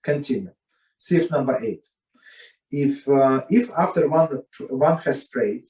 Continue. Sif number 8. If after one has prayed,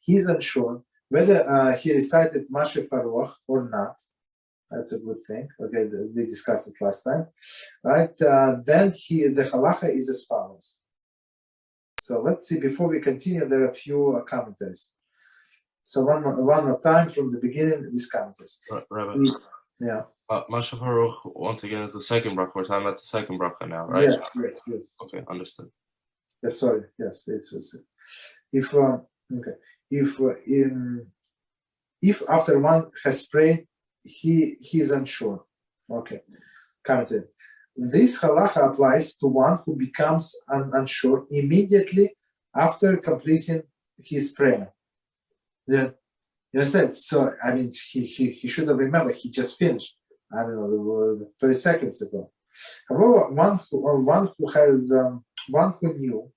he is unsure whether he recited Mashiv HaRuach or not. That's a good thing. Okay, we discussed it last time, right? Then the halacha is as follows. So let's see. Before we continue, there are a few commentaries. So one more time from the beginning with commentaries. Rabbi. Yeah. Mashiv HaRuach once again is the second bracha. We're talking about the second bracha now, right? Yes. Okay, understood. Yes, sorry. Yes, it's if after one has prayed, he is unsure. Okay, commentary. This halacha applies to one who becomes unsure immediately after completing his prayer. Yeah, you understand? So I mean, he should have remembered. He just finished. I don't know, 30 seconds ago. However, one who knew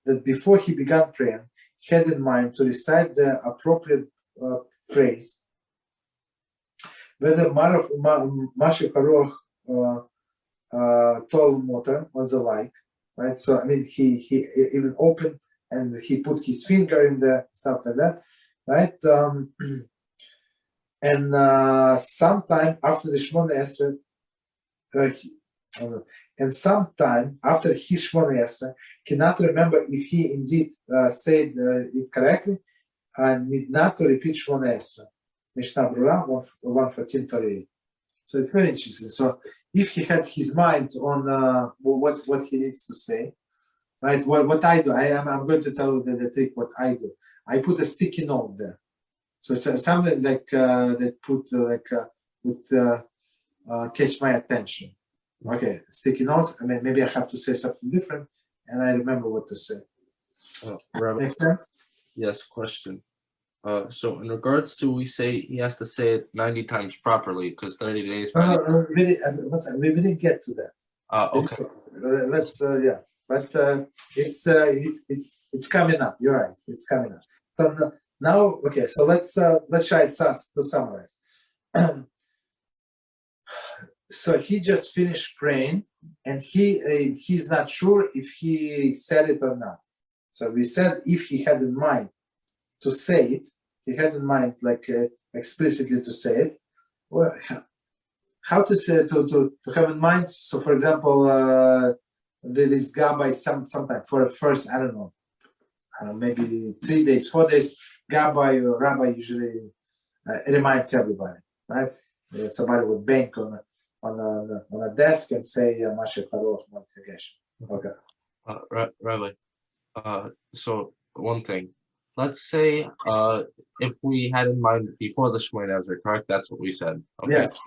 that before he began prayer, he had in mind to recite the appropriate phrase, whether Mashiv HaRuach Tol Motor or the like, right? So I mean, he even opened and he put his finger in the stuff like that, right? And sometime after the Shemoneh and sometime after his Shemoneh cannot remember if he indeed said it correctly, need not to repeat Shemoneh Mishnah Brura 114:38. So it's very interesting. So if he had his mind on what he needs to say, right? What I do, I'm going to tell you the trick. What I do, I put a sticky note there. So something like that would catch my attention. Okay, sticky notes. I mean, maybe I have to say something different, and I remember what to say. Rabbi, Makes sense? Yes. Question. So in regards to, we say he has to say it 90 times properly because 30 days. We didn't get to that. Okay. Let's but it's coming up. You're right. It's coming up. So now, okay. So let's try to summarize. So he just finished praying, and he's not sure if he said it or not. So we said if he had in mind to say it, he had in mind explicitly to say it. Well, how to say to have in mind? So, for example, there is Gabbai sometime for the first, I don't know, maybe 3 days, 4 days. Gabbai or Rabbi usually reminds everybody, right? Somebody would bank on a desk and say Mashiv HaRuach modification. Okay. Rabbi. So one thing. Let's say if we had in mind before the Shemoneh Esrei, correct? That's what we said. Okay. Yes.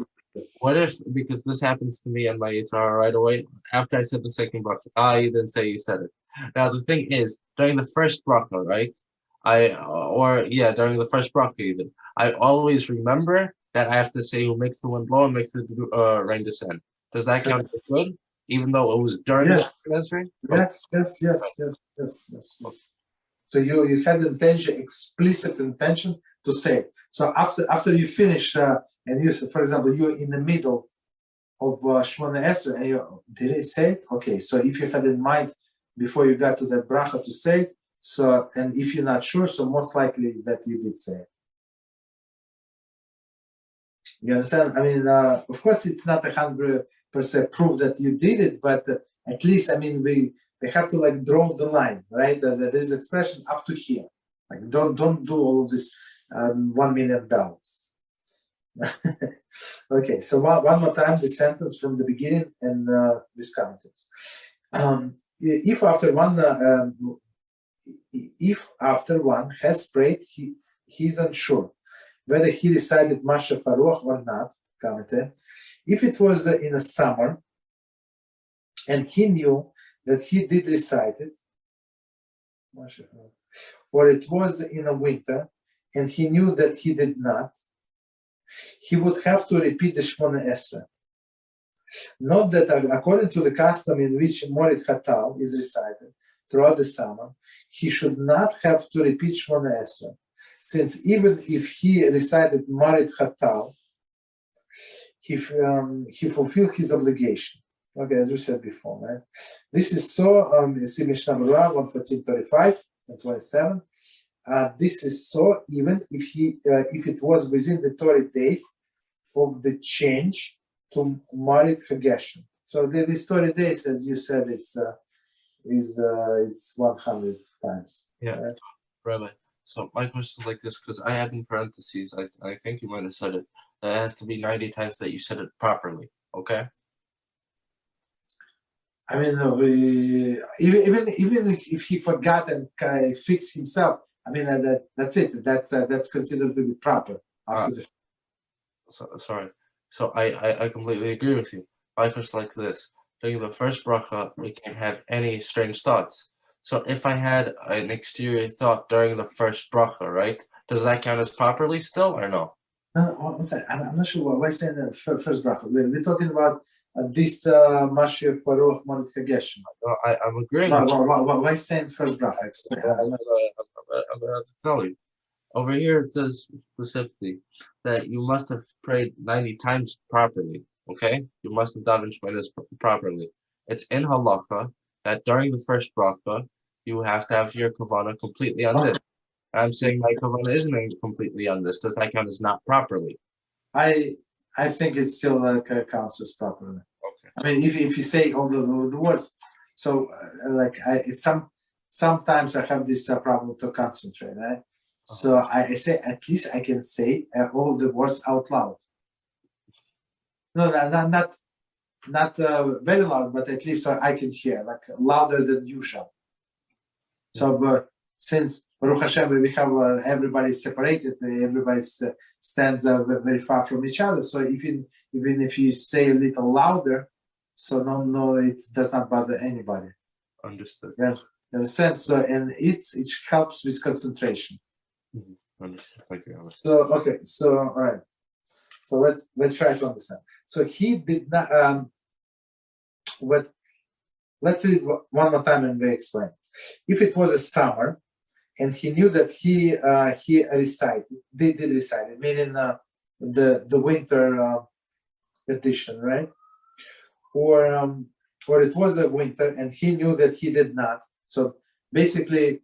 What if, because this happens to me and my Yitzhar right away, after I said the second bracha, you didn't say you said it. Now the thing is, during the first bracha, right? During the first bracha even, I always remember that I have to say who makes the wind blow and makes the rain descend. Does that count as good? Even though it was during the Esrei? Yes. So you had explicit intention to say it. So after you finish and you, for example, you're in the middle of Shemoneh Esrei and did I say it? Okay, so if you had in mind before you got to that bracha to say it, so, and if you're not sure, so most likely that you did say it. You understand? I mean, of course, it's not 100% proof that you did it, but at least, I mean, we have to draw the line, right? There's expression up to here. Don't do all of this $1 million. Okay, so one more time the sentence from the beginning and this commentaries. If after one has prayed, he's unsure whether he recited Mashiv HaRuach or not. Commentator. If it was in a summer and he knew that he did recite it, or it was in a winter and he knew that he did not, he would have to repeat the Shemoneh Esrei. Note that according to the custom in which Morid Hatal is recited throughout the summer, he should not have to repeat Shemoneh Esrei, since even if he recited Morid Hatal, he fulfilled his obligation. Okay, as we said before, right? This is so, see Mishnah Berurah 114:35 and 27. This is so even if it was within the 30 days of the change to Marit Hageshem. So these 30 days, as you said, it's 100 times. Yeah, right? Rabbi. So my question is like this, because I have in parentheses, I think you might have said it, that it has to be 90 times that you said it properly, okay? I mean, even if he forgot and fixed himself, I mean, that's it. That's considered to be proper. Sorry. So I completely agree with you. My question like this. During the first bracha, we can't have any strange thoughts. So if I had an exterior thought during the first bracha, right? Does that count as properly still or no? No, I'm not sure why saying the first bracha. We're talking about this Mashiv HaRuach Morit Hageshem. No, I'm agreeing. Why saying first bracha? I'm about to tell you. Over here it says specifically that you must have prayed 90 times properly. Okay? You must have davened Shemoneh properly. It's in halacha that during the first bracha you have to have your kavanah completely on this. I'm saying my kavanah isn't completely on this. Does that count as not properly? I think it still counts as properly. Okay. I mean, if you say all the words, so sometimes I have this problem to concentrate, right? So I say at least I can say all the words out loud. No, not very loud, but at least so I can hear, like louder than usual. So, but since Baruch HaShem, we have everybody separated, everybody stands very far from each other. So even if you say a little louder, so no, it does not bother anybody. Understood. Yeah, in a sense. So, and it helps with concentration. Mm-hmm. Understood. Thank you. So okay, so all right. So let's try to understand. So he did not. Let's read one more time and we explain. If it was a summer, and he knew that he did recite it, meaning the winter edition, right? Or it was a winter, and he knew that he did not. So basically,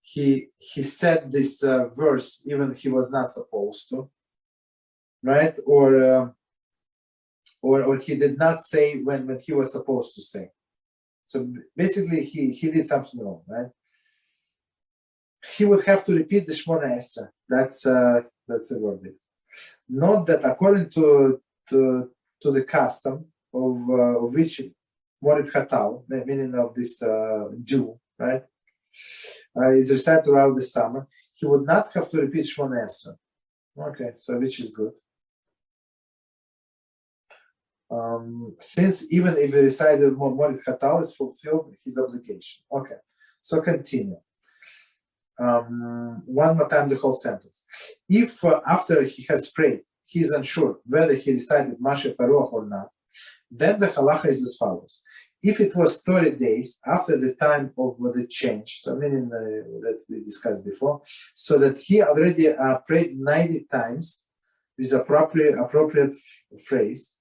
he said this verse even he was not supposed to, right? Or he did not say when he was supposed to say. So basically, he did something wrong, right? He would have to repeat the Shemoneh Esrei. That's a verdict. Note that according to the custom of which Morit Hatal, meaning of this Jew, right, is recited throughout the summer, he would not have to repeat Shemoneh Esrei. Okay, so which is good. Since even if he recited Morit Hatal is fulfilled his obligation. Okay, so continue. One more time the whole sentence. If after he has prayed, he is unsure whether he recited Mashiv HaRuach or not, then the halacha is as follows. If it was 30 days after the time of the change, so meaning that we discussed before, so that he already prayed 90 times with appropriate phrase,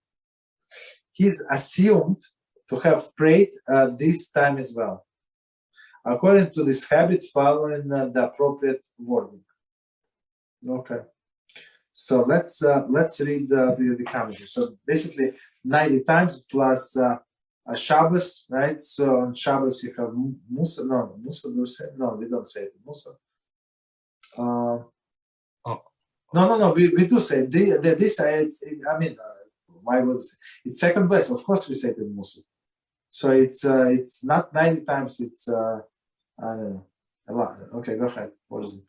he is assumed to have prayed this time as well, according to this habit, following the appropriate wording. Okay, so let's read the commentary. So basically, 90 times plus a Shabbos, right? So on Shabbos you have mussar. No, mussar. No, we don't say it. Mussar. No. We do say this. Why would it's second place? Of course, we say it in mussar. So it's not 90 times. It's I don't know, a lot. Okay, go ahead. What is it?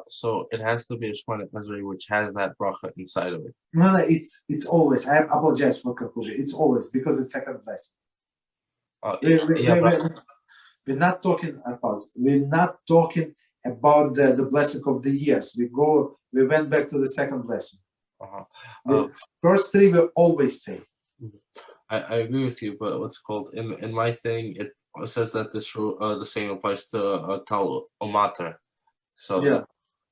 So it has to be a Shemoneh Esrei which has that bracha inside of it. No, it's always. I apologize for conclusion. It's always because it's second blessing. We're not talking about. We're not talking about the blessing of the years. We went back to the second blessing. The first three we always say. I agree with you, but what's called in my thing it says that this the same applies to tal mater. So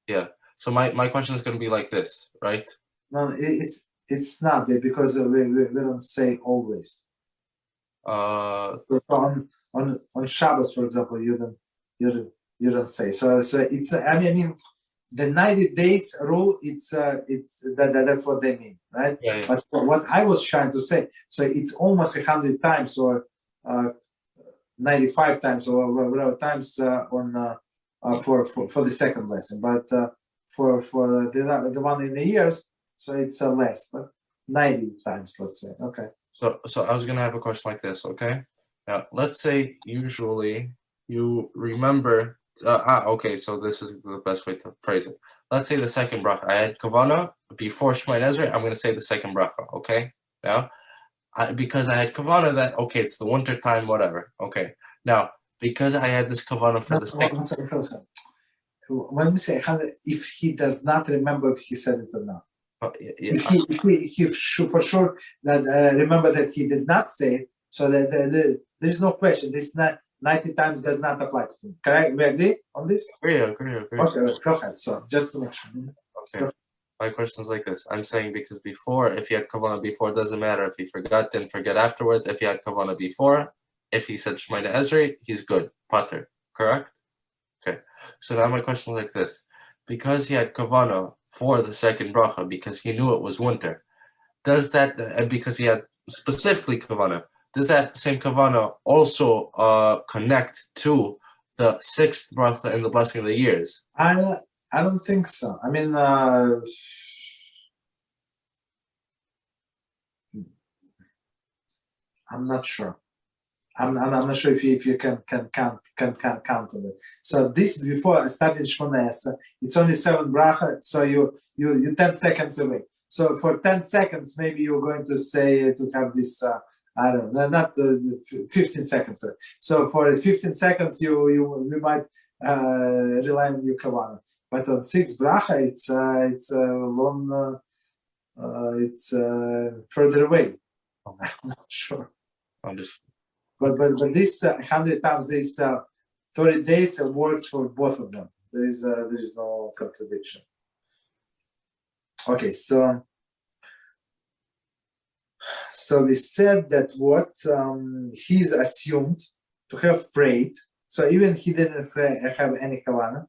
yeah. So my question is going to be like this, right? No, it's not because we don't say always. on Shabbos, for example, you don't say. So it's I mean the 90 days rule. It's that's what they mean, right? Yeah. But what I was trying to say, so it's almost 100 times or 95 times or whatever times on for the second lesson, but for the one in the years, so it's less, but 90 times, let's say. Okay. So I was gonna have a question like this, okay? Now let's say usually you remember. Okay, so this is the best way to phrase it. Let's say the second bracha. I had kavana before Shemoneh Esrei. I'm gonna say the second bracha, okay? Now, because I had kavana that okay, it's the winter time, whatever. Okay. Now, because I had this kavana for the second. So. When we say 100, if he does not remember if he said it or not. If he for sure that remember that he did not say it, so that there's no question. This 90 times does not apply to him. Correct? We agree on this? Agree. Okay, go ahead. So just to make sure. Okay. My question is like this. I'm saying because before, if he had kavana before, it doesn't matter. If he forgot, didn't forget afterwards. If he had kavana before, if he said Shemoneh Esrei, he's good. Pater. Correct? Okay. So now my question is like this. Because he had kavana for the second bracha, because he knew it was winter, does that, because he had specifically kavana, does that same kavana also connect to the sixth bracha in the blessing of the years? I don't think so. I mean, I'm not sure. I'm not sure if you can count on it. So this before I started Shemoneh Esrei, it's only 7 bracha, so you 10 seconds away. So for 10 seconds, maybe you're going to say to have this. I don't know, not 15 seconds. So for 15 seconds, you might rely on your kavanah. But on 6 bracha, it's long. It's further away. I'm not sure. Understood. But this 100 times, this 30 days works for both of them. There is no contradiction. Okay, so we said that what he's assumed to have prayed. So even he didn't have any kavanah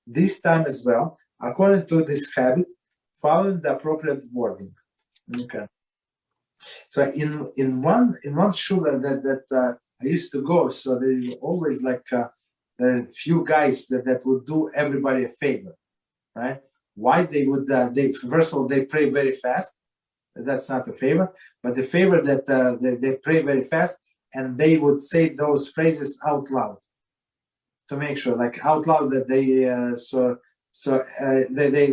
this time as well, according to this habit, following the appropriate wording. Okay. So in one shul that I used to go, so there is always like there are few guys that would do everybody a favor, right? Why they would first of all they pray very fast. That's not a favor, but the favor that they pray very fast and they would say those phrases out loud to make sure, like out loud, that they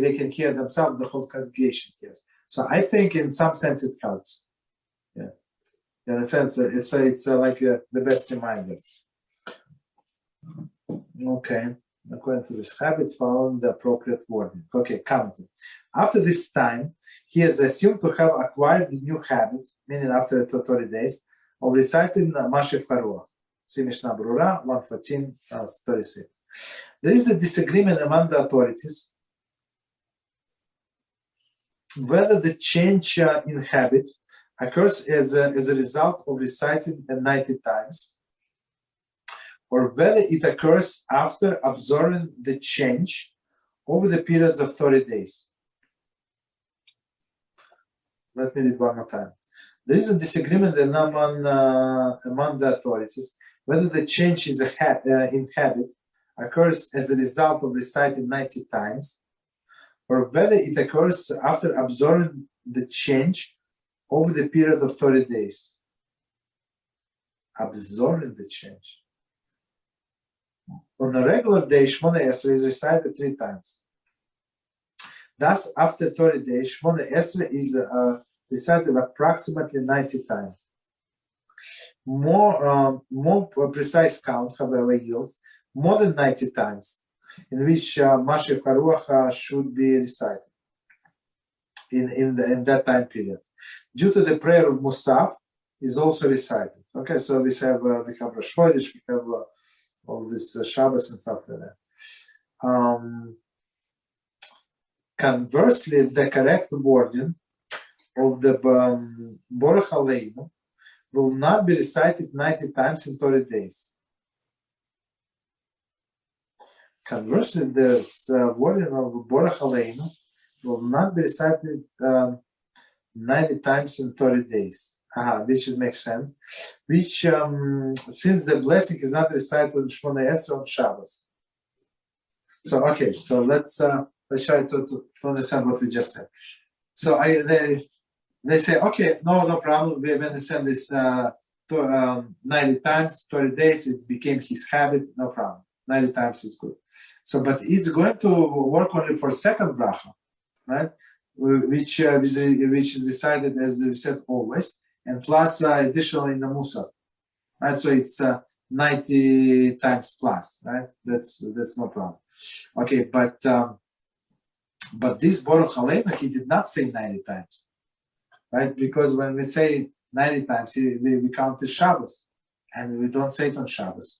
they can hear themselves, the whole congregation hears. So I think in some sense it helps. Yeah, in a sense it's like the best reminder. Okay, according to this habit, following the appropriate wording. Okay, counting. After this time, he is assumed to have acquired the new habit, meaning after 30 days, of reciting Mashiv HaRuach. See Mishnah Berurah 114:36. There is a disagreement among the authorities whether the change in habit occurs as a result of reciting 90 times, or whether it occurs after absorbing the change over the periods of 30 days. Let me read one more time. There is a disagreement among the authorities whether the change in habit occurs as a result of reciting 90 times, or whether it occurs after absorbing the change over the period of 30 days. Absorbing the change. On a regular day, Shemoneh Esrei is recited 3 times. Thus, after 30 days, Shemoneh Esrei is recited approximately 90 times. More precise count, however, yields more than 90 times, in which Mashiv HaRuach should be recited in that time period. Due to the prayer of mussar is also recited. Okay, so we have Rosh Chodesh, we have all this Shabbos and stuff like that. Conversely, the correct wording of the Baruch Aleinu will not be recited 90 times in 30 days. Conversely, the wording of Borach Aleinu will not be recited 90 times in 30 days. Which makes sense. Which, since the blessing is not recited on Shemoneh Esrei on Shabbos. So, okay, so let's try to understand what we just said. So they say, okay, no problem. We're going to send this 90 times, 30 days. It became his habit, no problem. 90 times is good. So, but it's going to work only for second bracha, right? Which is decided, as we said, always, and plus additional in the mussar, right? So it's 90 times plus, right? That's no problem. Okay, but this Baruch Aleinu, he did not say 90 times, right? Because when we say 90 times, we count the Shabbos, and we don't say it on Shabbos.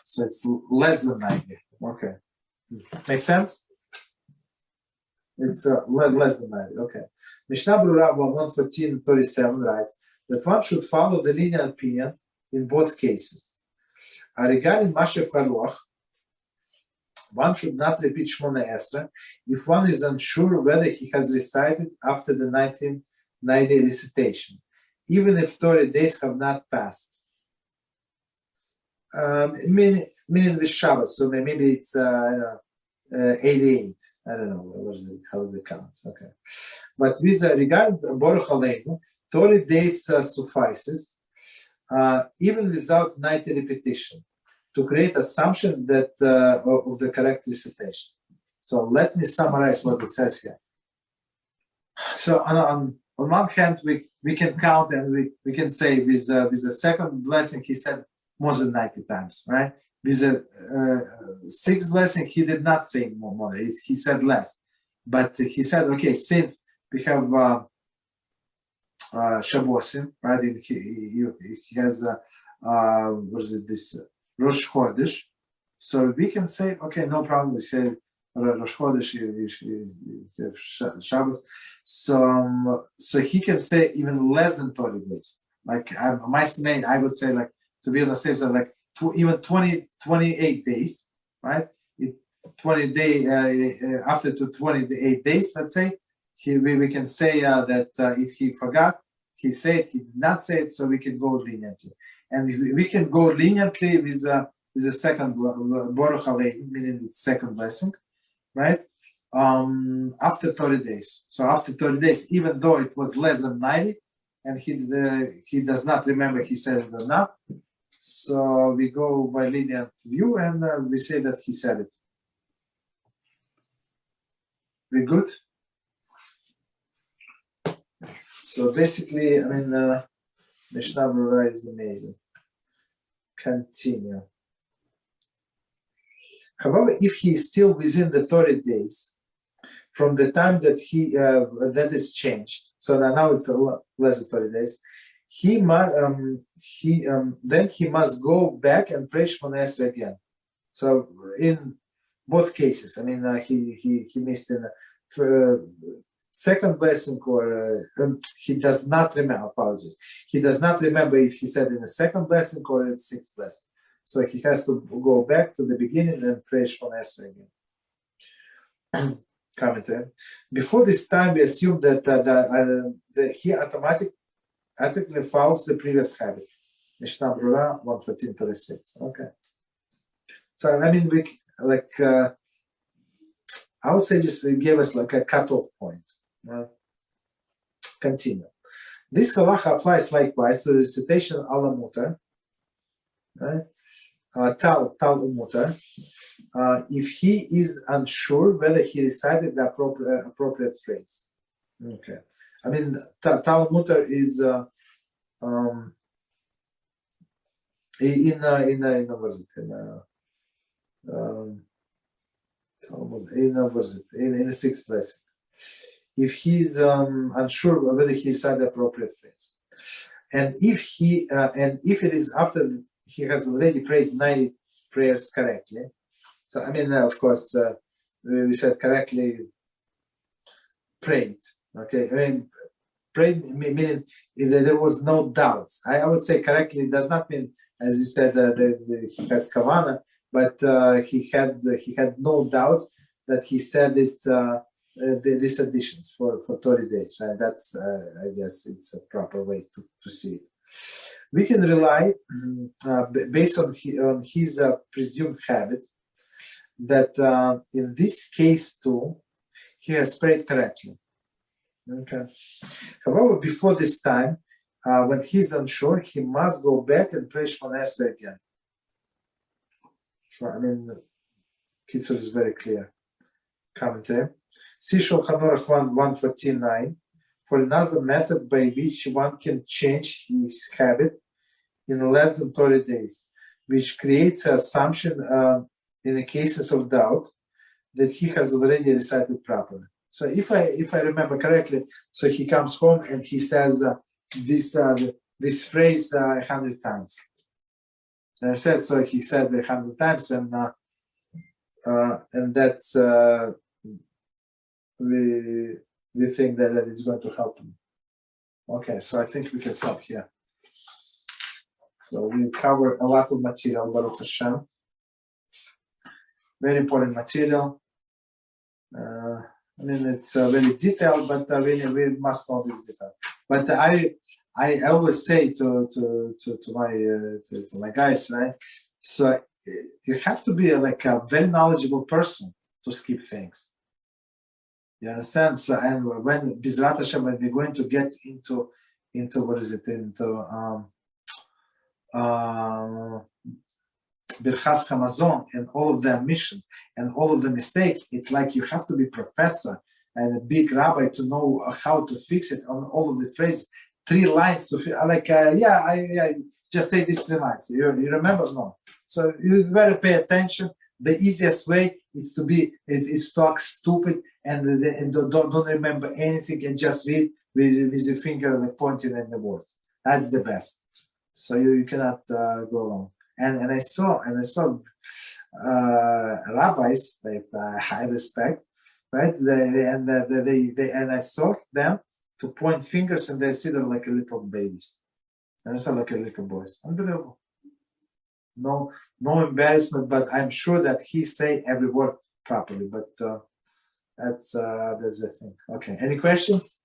So it's less than 90. Okay. Make sense? It's less than 90. Okay. Mishnah Berurah 114:37 writes that one should follow the linear opinion in both cases. Regarding Mashiv HaRuach, one should not repeat Shemoneh Esrei if one is unsure whether he has recited after the 90 recitation, even if 30 days have not passed. Meaning with Shabbos, so maybe it's 88. I don't know how they count. Okay, but with regard Baruch Aleinu, 30 days suffices, even without 90 repetition, to create assumption that of the correct recitation. So let me summarize what it says here. So on one hand, we can count and we can say with the second blessing he said more than 90 times, right? With the sixth blessing, he did not say more. He said less. But he said, okay, since we have Shabbosim, right? And he has, what is it, this Rosh Chodesh. So we can say, okay, no problem. We say Rosh Chodesh, Shabbos. So he can say even less than 30 days. Like my estimate, I would say, like, to be on the safe side, like even 28 days, right? 20 day after 28 days, let's say, we can say that if he forgot, he said he did not say it, so we can go leniently, and we can go leniently with the second Baruch Aleinu, meaning the second blessing, right? After 30 days. So after 30 days, even though it was less than 90, and he does not remember he said it or not. So we go by lenient view and we say that he said it. We good? So basically, I mean, Mishnah Berurah is amazing. Continue. However, if he is still within the 30 days from the time that that is changed, so now it's less than 30 days, then he must go back and pray Shemoneh Esrei again. So in both cases, I mean, he missed in second blessing, or he does not remember. Apologies, he does not remember if he said in the second blessing or in the sixth blessing. So he has to go back to the beginning and pray Shemoneh Esrei again. Commentary. Before this time, we assume that he automatically follows the previous habit. Mishnah Berurah 114:36. Okay. So I mean, I would say just give us like a cutoff point. Right? Continue. This halacha applies likewise to the recitation al mutar, right? Tal mutar. If he is unsure whether he recited the appropriate phrase. Okay. I mean, tal mutar is in the sixth blessing. If he's unsure whether he recited the appropriate phrase, and if it is after he has already prayed 90 prayers correctly. So I mean, of course, we said correctly prayed. Okay, I mean, prayed, meaning that there was no doubts. I would say correctly, it does not mean, as you said, he has kavana, but he had no doubts that he said it, these additions for 30 days. Right? That's, I guess, it's a proper way to see it. We can rely, based on his presumed habit, that in this case too, he has prayed correctly. Okay. However, before this time, when he's unsure, he must go back and pray Shemoneh again. So, I mean, Kitzur is very clear. Commentary. See Shulchan Aruch 149. For another method by which one can change his habit in less than 30 days, which creates an assumption in the cases of doubt that he has already recited properly. So if I remember correctly, so he comes home and he says this phrase 100 times. And I said, so he said 100 times, and that's we think that it's going to help him. Okay, so I think we can stop here. So we covered a lot of material, Baruch HaShem. Very important material. I mean, it's very detailed, but we must know this detail. But I always say to my guys, right? So you have to be like a very knowledgeable person to skip things. You understand? So, and when BeEzrat HaShem, when we're going to get into what is it, into Birchas Hamazon and all of the omissions and all of the mistakes, it's like you have to be professor and a big rabbi to know how to fix it on all of the phrases. 3 lines to like I just say these 3 lines. You remember? No. So you better pay attention. The easiest way is to talk stupid and don't remember anything and just read with your finger like pointing at the word. That's the best. So you cannot go wrong. And I saw rabbis that I respect, right? And I saw them to point fingers and they sit there like a little babies. And I saw like a little boys. Unbelievable. No embarrassment, but I'm sure that he say every word properly. But that's the thing. Okay. Any questions?